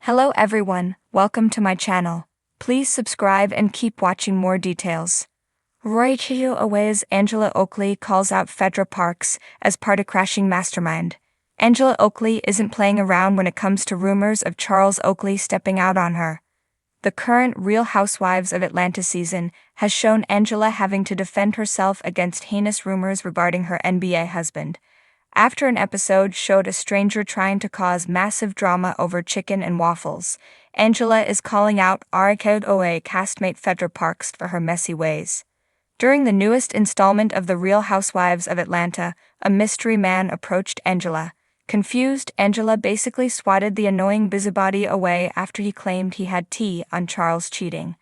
Hello everyone, welcome to my channel. Please subscribe and keep watching more details. RHOA's Angela Oakley calls out Phaedra Parks as party-crashing mastermind. Angela Oakley isn't playing around when it comes to rumors of Charles Oakley stepping out on her. The current Real Housewives of Atlanta season has shown Angela having to defend herself against heinous rumors regarding her NBA husband. After an episode showed a stranger trying to cause massive drama over chicken and waffles, Angela is calling out RHOA castmate Phaedra Parks for her messy ways. During the newest installment of The Real Housewives of Atlanta, a mystery man approached Angela. Confused, Angela basically swatted the annoying busybody away after he claimed he had tea on Charles cheating.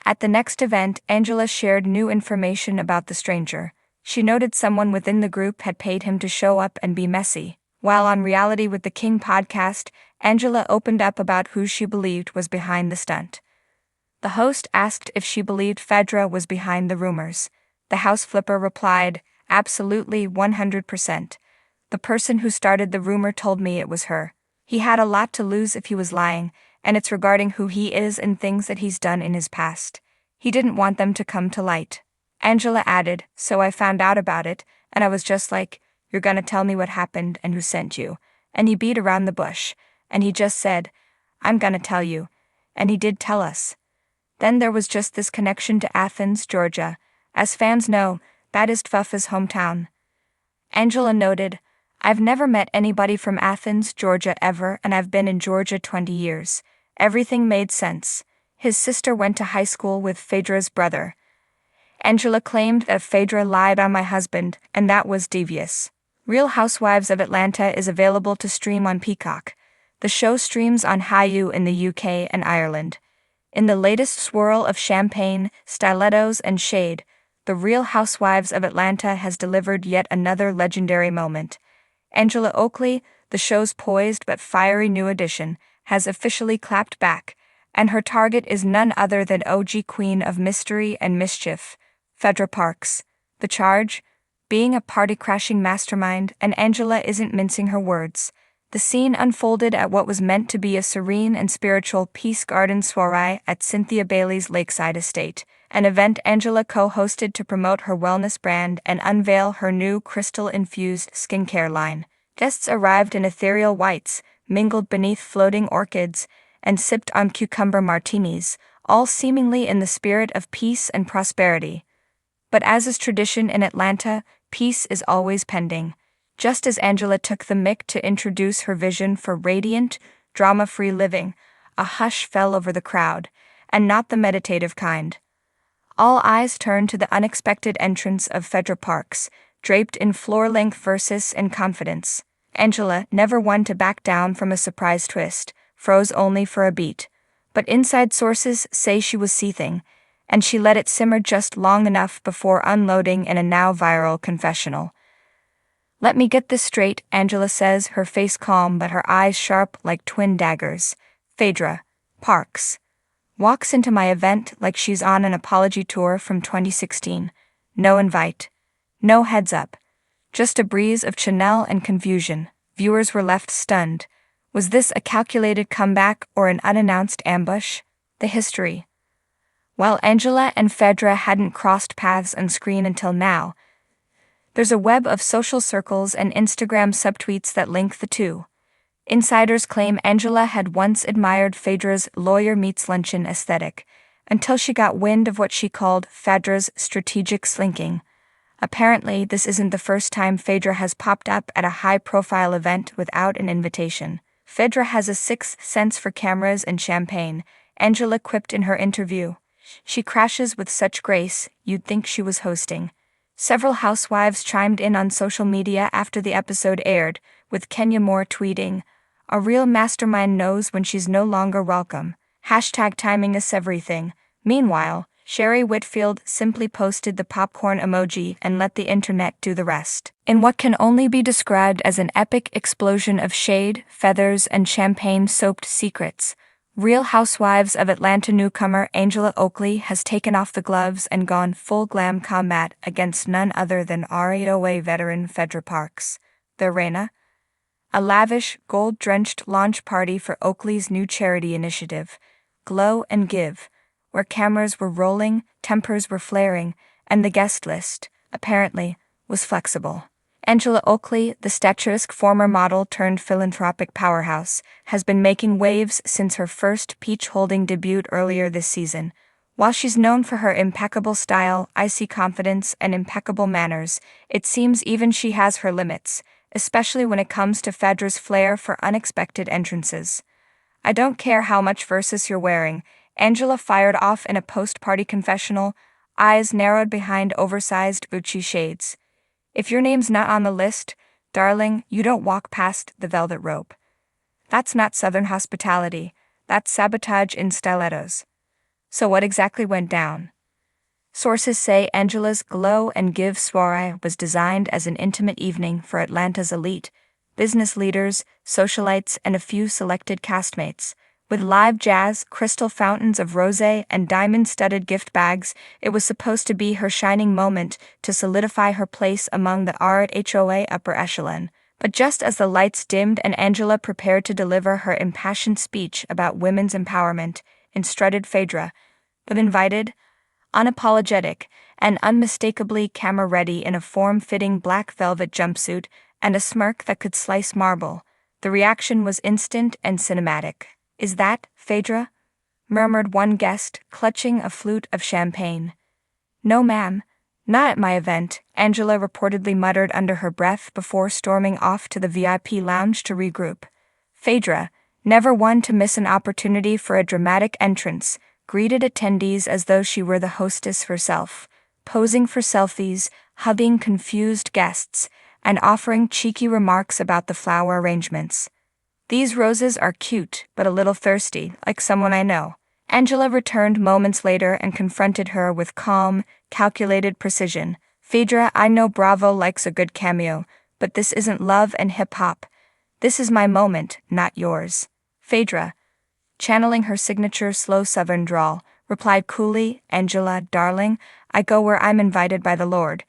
At the next event, Angela shared new information about the stranger. She noted someone within the group had paid him to show up and be messy. While on Reality with the King podcast, Angela opened up about who she believed was behind the stunt. The host asked if she believed Phaedra was behind the rumors. The house flipper replied, "Absolutely, 100%. The person who started the rumor told me it was her. He had a lot to lose if he was lying, and it's regarding who he is and things that he's done in his past. He didn't want them to come to light." Angela added, "So I found out about it, and I was just like, you're gonna tell me what happened and who sent you." And he beat around the bush, and he just said, "I'm gonna tell you." And he did tell us. Then there was just this connection to Athens, Georgia. As fans know, that is Tfufa's hometown. Angela noted, "I've never met anybody from Athens, Georgia ever, and I've been in Georgia 20 years. Everything made sense. His sister went to high school with Phaedra's brother." Angela claimed that Phaedra lied on my husband, and that was devious. Real Housewives of Atlanta is available to stream on Peacock. The show streams on RHOA in the UK and Ireland. In the latest swirl of champagne, stilettos, and shade, the Real Housewives of Atlanta has delivered yet another legendary moment. Angela Oakley, the show's poised but fiery new addition, has officially clapped back, and her target is none other than OG queen of mystery and mischief, Phaedra Parks. The charge? Being a party-crashing mastermind, and Angela isn't mincing her words. The scene unfolded at what was meant to be a serene and spiritual peace garden soiree at Cynthia Bailey's lakeside estate, an event Angela co-hosted to promote her wellness brand and unveil her new crystal-infused skincare line. Guests arrived in ethereal whites, mingled beneath floating orchids, and sipped on cucumber martinis, all seemingly in the spirit of peace and prosperity. But as is tradition in Atlanta, peace is always pending. Just as Angela took the mic to introduce her vision for radiant, drama-free living, a hush fell over the crowd, and not the meditative kind. All eyes turned to the unexpected entrance of Phaedra Parks, draped in floor-length verses and confidence. Angela, never one to back down from a surprise twist, froze only for a beat. But inside sources say she was seething, and she let it simmer just long enough before unloading in a now-viral confessional. "Let me get this straight," Angela says, her face calm but her eyes sharp like twin daggers. "Phaedra Parks walks into my event like she's on an apology tour from 2016. No invite. No heads up. Just a breeze of Chanel and confusion." Viewers were left stunned. Was this a calculated comeback or an unannounced ambush? The history. While Angela and Phaedra hadn't crossed paths on screen until now, there's a web of social circles and Instagram subtweets that link the two. Insiders claim Angela had once admired Phaedra's lawyer meets luncheon aesthetic, until she got wind of what she called Phaedra's strategic slinking. Apparently, this isn't the first time Phaedra has popped up at a high-profile event without an invitation. "Phaedra has a sixth sense for cameras and champagne," Angela quipped in her interview. "She crashes with such grace, you'd think she was hosting." Several housewives chimed in on social media after the episode aired, with Kenya Moore tweeting, "A real mastermind knows when she's no longer welcome. #timing is everything." Meanwhile, Sherry Whitfield simply posted the popcorn emoji and let the internet do the rest. In what can only be described as an epic explosion of shade, feathers, and champagne-soaked secrets, Real Housewives of Atlanta newcomer Angela Oakley has taken off the gloves and gone full glam combat against none other than RHOA veteran Phaedra Parks. The Reina? A lavish, gold-drenched launch party for Oakley's new charity initiative, Glow and Give, where cameras were rolling, tempers were flaring, and the guest list, apparently, was flexible. Angela Oakley, the statuesque former model turned philanthropic powerhouse, has been making waves since her first peach-holding debut earlier this season. While she's known for her impeccable style, icy confidence, and impeccable manners, it seems even she has her limits, especially when it comes to Phaedra's flair for unexpected entrances. "I don't care how much versus you're wearing," Angela fired off in a post-party confessional, eyes narrowed behind oversized Gucci shades. "If your name's not on the list, darling, you don't walk past the velvet rope. That's not Southern hospitality, that's sabotage in stilettos." So what exactly went down? Sources say Angela's Glow and Give soiree was designed as an intimate evening for Atlanta's elite, business leaders, socialites, and a few selected castmates. With live jazz, crystal fountains of rosé, and diamond-studded gift bags, it was supposed to be her shining moment to solidify her place among the RHOA upper echelon. But just as the lights dimmed and Angela prepared to deliver her impassioned speech about women's empowerment, in strutted Phaedra, but invited, unapologetic, and unmistakably camera-ready in a form-fitting black velvet jumpsuit and a smirk that could slice marble. The reaction was instant and cinematic. "Is that Phaedra?" murmured one guest, clutching a flute of champagne. "No, ma'am. Not at my event," Angela reportedly muttered under her breath before storming off to the VIP lounge to regroup. Phaedra, never one to miss an opportunity for a dramatic entrance, greeted attendees as though she were the hostess herself, posing for selfies, hugging confused guests, and offering cheeky remarks about the flower arrangements. "These roses are cute, but a little thirsty, like someone I know." Angela returned moments later and confronted her with calm, calculated precision. "Phaedra, I know Bravo likes a good cameo, but this isn't love and hip-hop. This is my moment, not yours." Phaedra, channeling her signature slow southern drawl, replied coolly, "Angela, darling, I go where I'm invited by the Lord.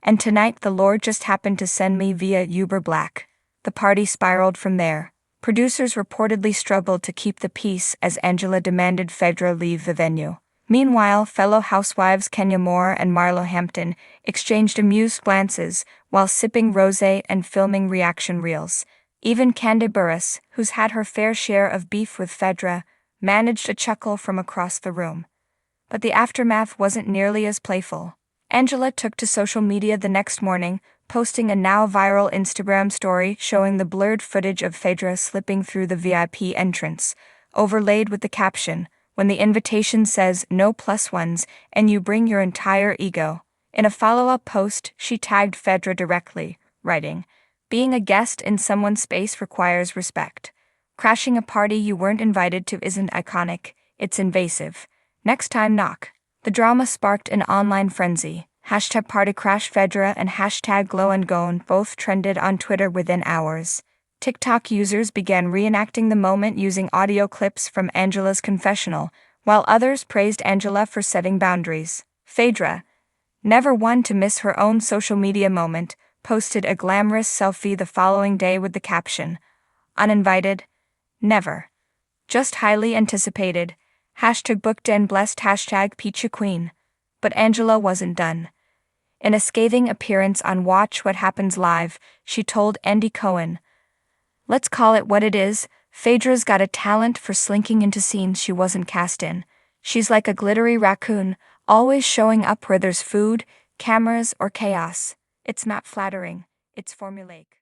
And tonight the Lord just happened to send me via Uber Black." The party spiraled from there. Producers reportedly struggled to keep the peace as Angela demanded Phaedra leave the venue. Meanwhile, fellow housewives Kenya Moore and Marlo Hampton exchanged amused glances while sipping rosé and filming reaction reels. Even Candy Burruss, who's had her fair share of beef with Phaedra, managed a chuckle from across the room. But the aftermath wasn't nearly as playful. Angela took to social media the next morning, posting a now-viral Instagram story showing the blurred footage of Phaedra slipping through the VIP entrance, overlaid with the caption, "When the invitation says no plus ones and you bring your entire ego." In a follow-up post, she tagged Phaedra directly, writing, "Being a guest in someone's space requires respect. Crashing a party you weren't invited to isn't iconic, it's invasive. Next time knock." The drama sparked an online frenzy. #PartyCrashPhaedra and #GlowandGone both trended on Twitter within hours. TikTok users began reenacting the moment using audio clips from Angela's confessional, while others praised Angela for setting boundaries. Phaedra, never one to miss her own social media moment, posted a glamorous selfie the following day with the caption, "Uninvited? Never. Just highly anticipated. #booked and blessed #Peacha Queen." But Angela wasn't done. In a scathing appearance on Watch What Happens Live, she told Andy Cohen, "Let's call it what it is, Phaedra's got a talent for slinking into scenes she wasn't cast in. She's like a glittery raccoon, always showing up where there's food, cameras, or chaos. It's not flattering, it's formulaic."